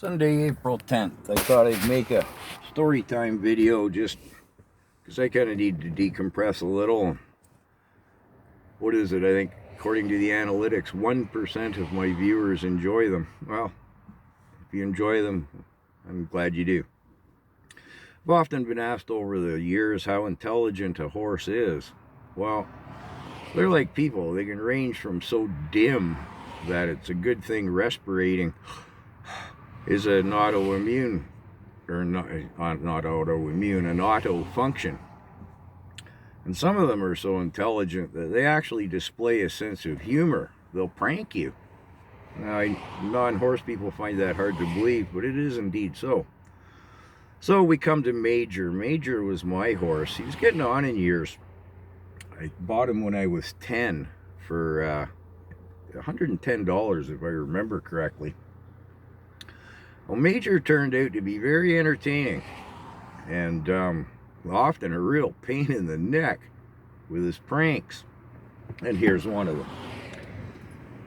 Sunday, April 10th. I thought I'd make a story time video just because I kind of need to decompress a little. What is it? I think, according to the analytics, 1% of my viewers enjoy them. Well, if you enjoy them, I'm glad you do. I've often been asked over the years how intelligent a horse is. Well, they're like people. They can range from so dim that it's a good thing respirating is an autoimmune, or not autoimmune, an auto function. And some of them are so intelligent that they actually display a sense of humor. They'll prank you. Now, non-horse people find that hard to believe, but it is indeed so. So we come to Major. Major was my horse. He was getting on in years. I bought him when I was 10 for $110, if I remember correctly. Well, Major turned out to be very entertaining and often a real pain in the neck with his pranks. And here's one of them.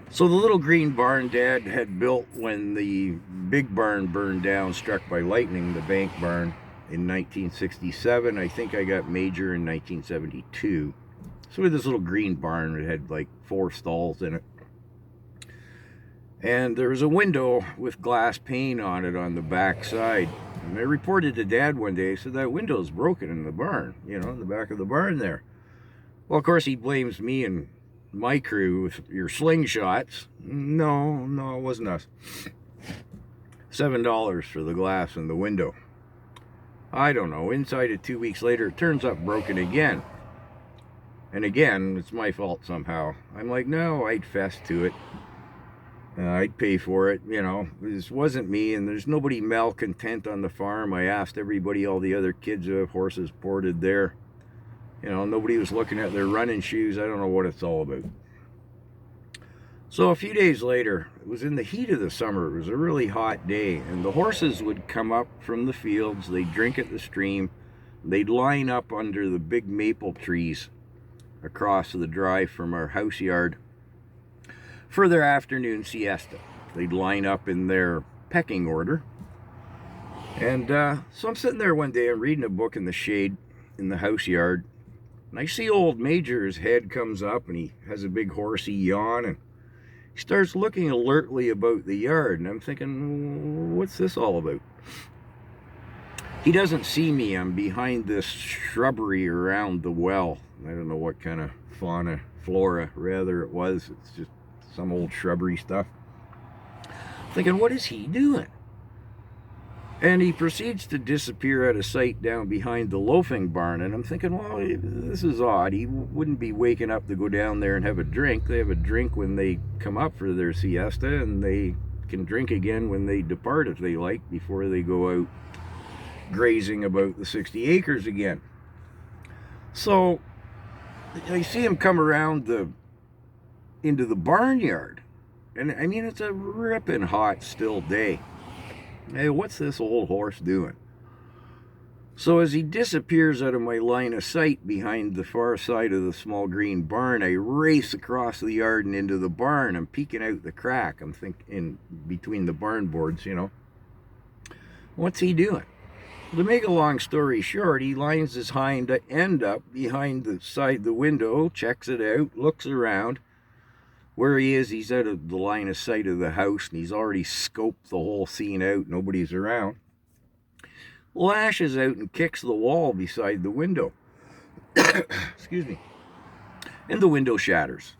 So the little green barn Dad had built when the big barn burned down, struck by lightning, the bank barn, in 1967. I think I got Major in 1972. So with this little green barn, it had like 4 stalls in it. And there was a window with glass pane on it on the back side. And I reported to Dad one day, said that window's broken in the barn, in the back of the barn there. Well, of course, he blames me and my crew with your slingshots. No, it wasn't us. $7 for the glass in the window. I don't know. Inside it 2 weeks later, it turns up broken again. And again, it's my fault somehow. I'm like, no, I'd fess to it. I'd pay for it, This wasn't me, and there's nobody malcontent on the farm. I asked everybody, all the other kids who have horses boarded there. Nobody was looking at their running shoes. I don't know what it's all about. So a few days later, it was in the heat of the summer. It was a really hot day, and the horses would come up from the fields. They'd drink at the stream. They'd line up under the big maple trees across the drive from our house yard for their afternoon siesta. They'd line up in their pecking order. And so I'm sitting there one day, I'm reading a book in the shade in the house yard, and I see old Major's head comes up, and he has a big horsey yawn, and he starts looking alertly about the yard, and I'm thinking, what's this all about? He doesn't see me. I'm behind this shrubbery around the well. I don't know what kind of flora rather it was. It's just some old shrubbery stuff. Thinking, what is he doing? And he proceeds to disappear out of sight down behind the loafing barn. And I'm thinking, well, this is odd. He wouldn't be waking up to go down there and have a drink. They have a drink when they come up for their siesta, and they can drink again when they depart if they like, before they go out grazing about the 60 acres again. So I see him come around into the barnyard, and I mean, it's a ripping hot still day. Hey, what's this old horse doing? So as he disappears out of my line of sight behind the far side of the small green barn, I race across the yard and into the barn. I'm peeking out the crack. I'm thinking, in between the barn boards, what's he doing? To make a long story short, he lines his hind end up behind the side of the window, checks it out, looks around. Where he is, he's out of the line of sight of the house, and he's already scoped the whole scene out. Nobody's around. Lashes out and kicks the wall beside the window. Excuse me. And the window shatters.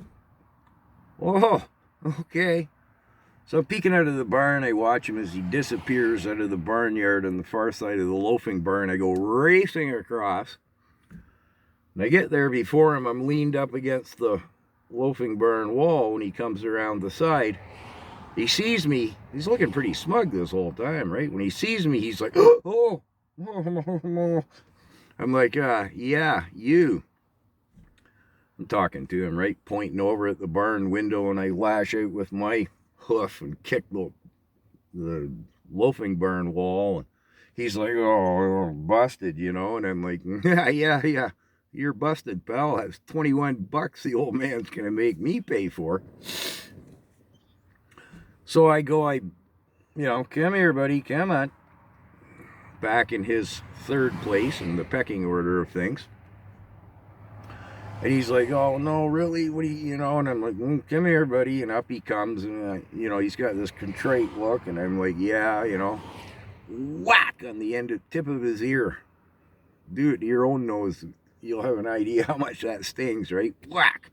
Oh, okay. So I'm peeking out of the barn. I watch him as he disappears out of the barnyard on the far side of the loafing barn. I go racing across. And I get there before him. I'm leaned up against the loafing barn wall when he comes around the side. He sees me. He's looking pretty smug this whole time, right? When he sees me, he's like, oh. I'm like, yeah, you. I'm talking to him, right? Pointing over at the barn window, and I lash out with my hoof and kick the loafing barn wall. And he's like, oh, busted, and I'm like, yeah. You're busted, pal. That's $21 the old man's going to make me pay for. So I you know, come here, buddy, come on. Back in his third place in the pecking order of things. And he's like, oh, no, really? What do you know? And I'm like, come here, buddy. And up he comes. And, you know, he's got this contrite look. And I'm like, yeah, you know, whack on the tip of his ear. Do it to your own nose. You'll have an idea how much that stings, right? Whack.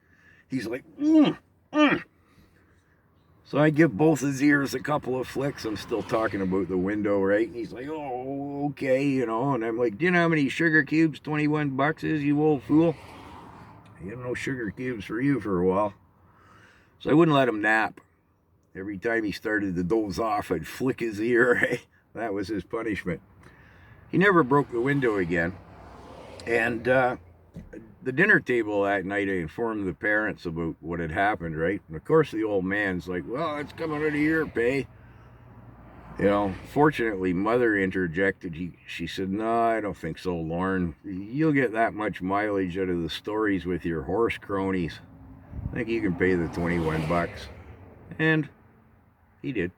He's like, So I give both his ears a couple of flicks. I'm still talking about the window, right? And he's like, oh, okay, you know. And I'm like, do you know how many sugar cubes 21 bucks is, you old fool? You have no sugar cubes for you for a while. So I wouldn't let him nap. Every time he started to doze off, I'd flick his ear. Right? That was his punishment. He never broke the window again. And the dinner table that night, I informed the parents about what had happened, right? And of course the old man's like, well, it's coming out of your pay. You know, fortunately, Mother interjected. She said, no, I don't think so, Lauren. You'll get that much mileage out of the stories with your horse cronies. I think you can pay the 21 bucks. And he did.